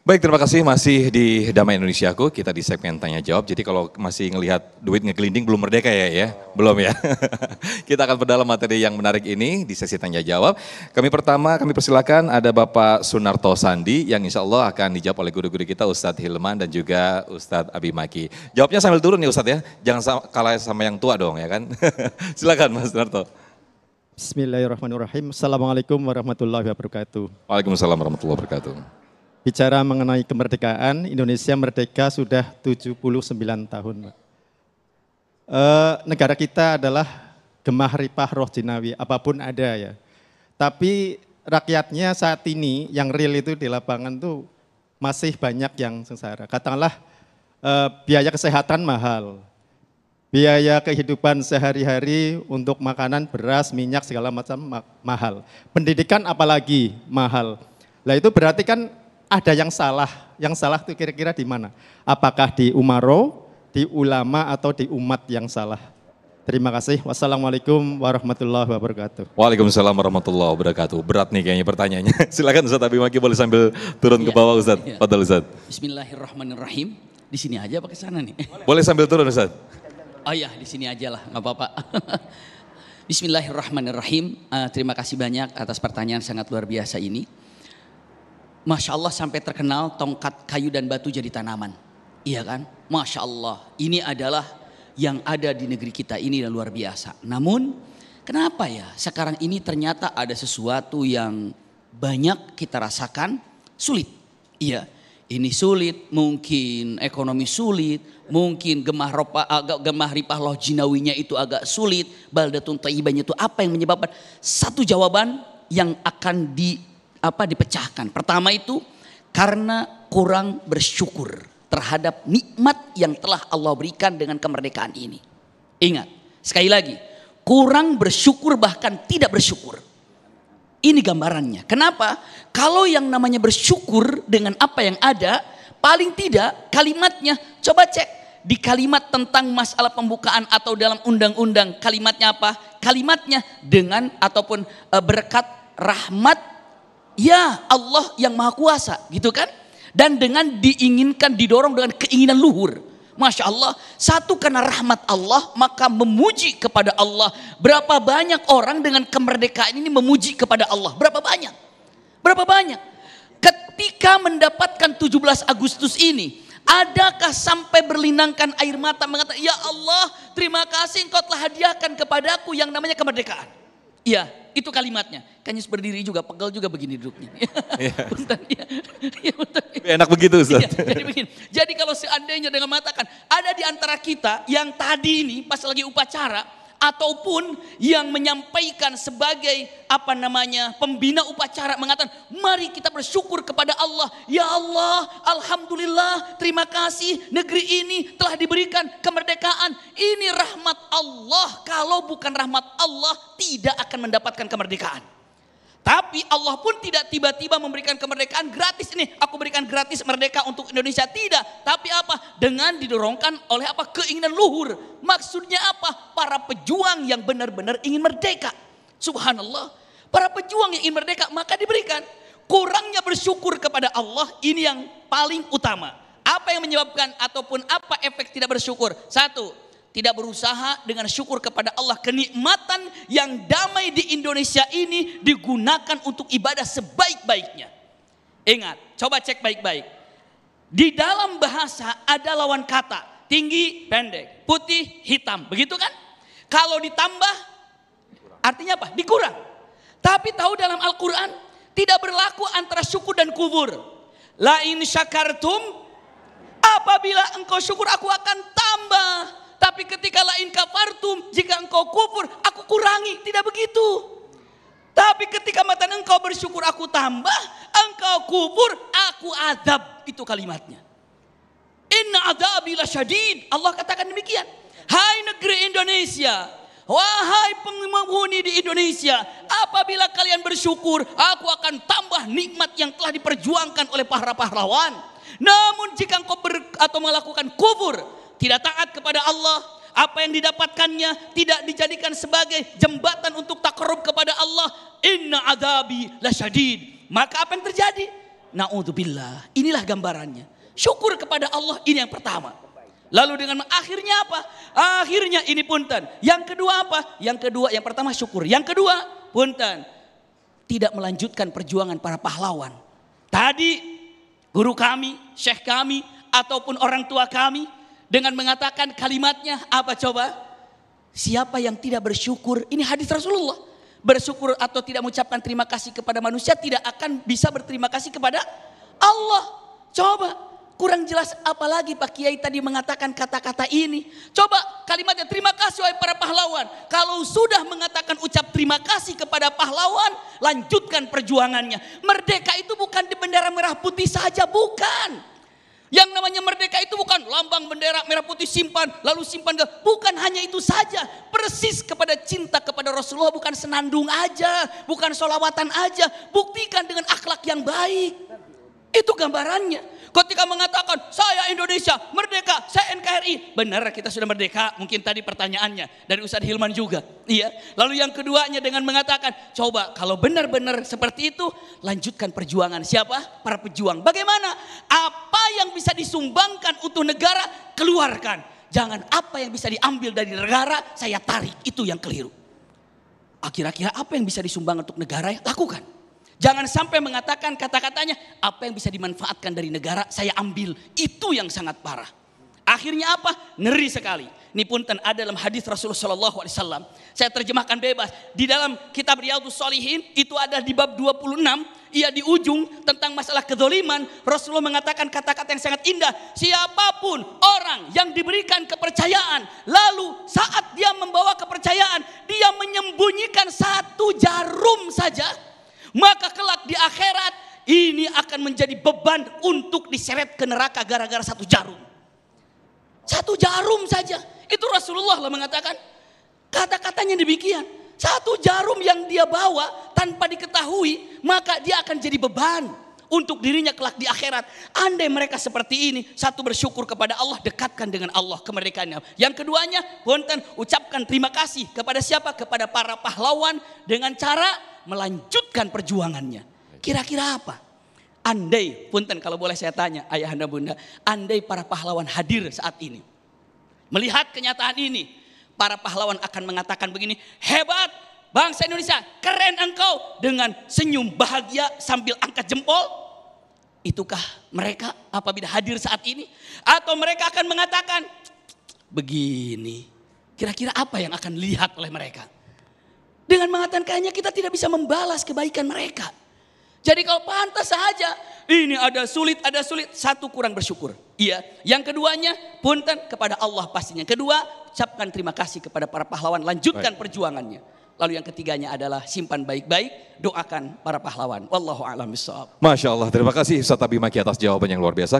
Baik, terima kasih masih di Damai Indonesiaku, kita di segmen Tanya Jawab. Jadi kalau masih ngelihat duit ngegelinding belum merdeka ya? Belum ya? Kita akan perdalam materi yang menarik ini di sesi Tanya Jawab. Kami persilakan ada Bapak Sunarto Sandi yang insya Allah akan dijawab oleh guru-guru kita Ustadz Hilman dan juga Ustadz Abi Maki. Jawabnya sambil turun ya Ustadz ya, jangan kalah sama yang tua dong ya kan. Silakan Mas Sunarto. Bismillahirrahmanirrahim. Assalamualaikum warahmatullahi wabarakatuh. Waalaikumsalam warahmatullahi wabarakatuh. Bicara mengenai kemerdekaan, Indonesia merdeka sudah 79 tahun. Negara kita adalah gemah ripah roh jinawi, apapun ada ya. Tapi rakyatnya saat ini yang real itu di lapangan tuh masih banyak yang sengsara. Katakanlah biaya kesehatan mahal, biaya kehidupan sehari-hari untuk makanan, beras, minyak segala macam mahal. Pendidikan apalagi mahal. Lah itu berarti kan ada yang salah itu kira-kira di mana? Apakah di umaro, di ulama atau di umat yang salah? Terima kasih. Wassalamualaikum warahmatullahi wabarakatuh. Waalaikumsalam warahmatullahi wabarakatuh. Berat nih kayaknya pertanyaannya. Silakan Ustadz Abi Maki boleh sambil turun ke bawah Ustadz. Fadal Ustadz. Bismillahirrahmanirrahim. Di sini aja pakai sana nih. Boleh sambil turun Ustadz. Oh iya, di sini aja lah, nggak apa-apa. Bismillahirrahmanirrahim. Terima kasih banyak atas pertanyaan sangat luar biasa ini. Masya Allah sampai terkenal tongkat kayu dan batu jadi tanaman. Iya kan? Masya Allah. Ini adalah yang ada di negeri kita ini dan luar biasa. Namun kenapa ya sekarang ini ternyata ada sesuatu yang banyak kita rasakan sulit. Iya. Ini sulit, mungkin ekonomi sulit, mungkin gemah ripah loh jinawinya itu agak sulit. Baldatun thayyibahnya itu apa yang menyebabkan? Satu jawaban yang akan dipecahkan. Pertama itu karena kurang bersyukur terhadap nikmat yang telah Allah berikan dengan kemerdekaan ini. Ingat, sekali lagi, kurang bersyukur bahkan tidak bersyukur. Ini gambarannya. Kenapa? Kalau yang namanya bersyukur dengan apa yang ada, paling tidak kalimatnya, coba cek di kalimat tentang masalah pembukaan atau dalam undang-undang kalimatnya apa? Kalimatnya dengan ataupun berkat rahmat ya Allah yang maha kuasa gitu kan. Dan dengan diinginkan didorong dengan keinginan luhur. Masya Allah, satu karena rahmat Allah maka memuji kepada Allah. Berapa banyak orang dengan kemerdekaan ini memuji kepada Allah? Berapa banyak? Berapa banyak? Ketika mendapatkan 17 Agustus ini, adakah sampai berlinangkan air mata mengatakan, ya Allah terima kasih engkau telah hadiahkan kepadaku yang namanya kemerdekaan. Iya, itu kalimatnya. Kayaknya berdiri juga, pegel juga begini duduknya. Bentar, ya, bentar. Enak begitu Ustaz. Ya, jadi begini. Jadi kalau seandainya dengan mengatakan ada di antara kita yang tadi ini pas lagi upacara ataupun yang menyampaikan sebagai pembina upacara mengatakan mari kita bersyukur kepada Allah. Ya Allah, alhamdulillah, terima kasih negeri ini telah diberikan kemerdekaan. Ini rahmat Allah. Kalau bukan rahmat Allah tidak akan mendapatkan kemerdekaan. Tapi Allah pun tidak tiba-tiba memberikan kemerdekaan gratis ini. Aku berikan gratis merdeka untuk Indonesia. Tidak. Tapi apa? Dengan didorongkan oleh keinginan luhur. Maksudnya apa? Para pejuang yang benar-benar ingin merdeka. Subhanallah. Para pejuang yang ingin merdeka maka diberikan. Kurangnya bersyukur kepada Allah ini yang paling utama. Apa yang menyebabkan ataupun apa efek tidak bersyukur? Satu, tidak berusaha dengan syukur kepada Allah. Kenikmatan yang damai di Indonesia ini digunakan untuk ibadah sebaik-baiknya. Ingat, coba cek baik-baik. Di dalam bahasa ada lawan kata. Tinggi, pendek, putih, hitam. Begitu kan? Kalau ditambah, artinya apa? Dikurang. Tapi tahu dalam Al-Quran, tidak berlaku antara syukur dan kufur. La in syakartum, apabila engkau syukur aku akan tambah. Tapi ketika lain kafartum, jika engkau kufur, aku kurangi. Tidak begitu. Tapi ketika mata engkau bersyukur, aku tambah. Engkau kufur, aku azab. Itu kalimatnya. Inna adabi lasyadid. Allah katakan demikian. Hai negeri Indonesia. Wahai penghuni di Indonesia. Apabila kalian bersyukur, aku akan tambah nikmat yang telah diperjuangkan oleh para pahlawan. Namun jika engkau melakukan kufur, tidak taat kepada Allah, apa yang didapatkannya tidak dijadikan sebagai jembatan untuk takarrub kepada Allah. Inna adzabi lasyadid. Maka apa yang terjadi? Na'udzubillah. Inilah gambarannya. Syukur kepada Allah ini yang pertama. Lalu dengan akhirnya apa? Akhirnya ini punten. Yang kedua apa? Yang kedua, yang pertama syukur. Yang kedua, punten. Tidak melanjutkan perjuangan para pahlawan. Tadi guru kami, syekh kami, ataupun orang tua kami dengan mengatakan kalimatnya apa coba? Siapa yang tidak bersyukur, ini hadis Rasulullah. Bersyukur atau tidak mengucapkan terima kasih kepada manusia tidak akan bisa berterima kasih kepada Allah. Coba. Kurang jelas apalagi Pak Kiai tadi mengatakan kata-kata ini. Coba kalimatnya terima kasih wahai para pahlawan. Kalau sudah mengatakan ucap terima kasih kepada pahlawan, lanjutkan perjuangannya. Merdeka itu bukan di bendera merah putih saja, bukan. Yang namanya merdeka itu bukan lambang bendera merah putih simpan, lalu simpan. Bukan hanya itu saja. Persis kepada cinta kepada Rasulullah, bukan senandung aja, bukan sholawatan aja. Buktikan dengan akhlak yang baik. Itu gambarannya. Ketika mengatakan saya Indonesia merdeka, saya NKRI, benar kita sudah merdeka. Mungkin tadi pertanyaannya dari Ustadz Hilman juga. Iya. Lalu yang keduanya dengan mengatakan, coba kalau benar-benar seperti itu, lanjutkan perjuangan. Siapa? Para pejuang. Bagaimana? Apa yang bisa disumbangkan untuk negara, keluarkan. Jangan apa yang bisa diambil dari negara, saya tarik. Itu yang keliru. Kira-kira apa yang bisa disumbang untuk negara, lakukan. Jangan sampai mengatakan kata-katanya apa yang bisa dimanfaatkan dari negara saya ambil. Itu yang sangat parah. Akhirnya apa? Ngeri sekali. Ini punten ada dalam hadis Rasulullah SAW. Saya terjemahkan bebas. Di dalam kitab Riyadhus Shalihin itu ada di bab 26. Ia di ujung tentang masalah kezaliman. Rasulullah mengatakan kata-kata yang sangat indah. Siapapun orang yang diberikan kepercayaan. Lalu saat dia membawa kepercayaan. Dia menyembunyikan satu jarum saja. Maka kelak di akhirat ini akan menjadi beban untuk diseret ke neraka gara-gara satu jarum. Satu jarum saja. Itu Rasulullah lah mengatakan. Kata-katanya demikian. Satu jarum yang dia bawa tanpa diketahui. Maka dia akan jadi beban untuk dirinya kelak di akhirat. Andai mereka seperti ini. Satu bersyukur kepada Allah. Dekatkan dengan Allah kemerdekaannya. Yang keduanya. Punten ucapkan terima kasih. Kepada siapa? Kepada para pahlawan. Dengan cara melanjutkan perjuangannya. Kira-kira apa? Andai, punten kalau boleh saya tanya ayahanda bunda, andai para pahlawan hadir saat ini, melihat kenyataan ini, para pahlawan akan mengatakan begini, hebat bangsa Indonesia, keren engkau, dengan senyum bahagia sambil angkat jempol. Itukah mereka apabila hadir saat ini? Atau mereka akan mengatakan begini, kira-kira apa yang akan dilihat oleh mereka? Dengan mengatakan kayaknya kita tidak bisa membalas kebaikan mereka. Jadi kalau pantas saja, ini ada sulit, satu kurang bersyukur. Iya. Yang keduanya, punten kepada Allah pastinya. Kedua, ucapkan terima kasih kepada para pahlawan, lanjutkan perjuangannya. Lalu yang ketiganya adalah simpan baik-baik, doakan para pahlawan. Wallahu a'lam bishawab. Masya Allah, terima kasih Ustaz Abi Maki atas jawaban yang luar biasa.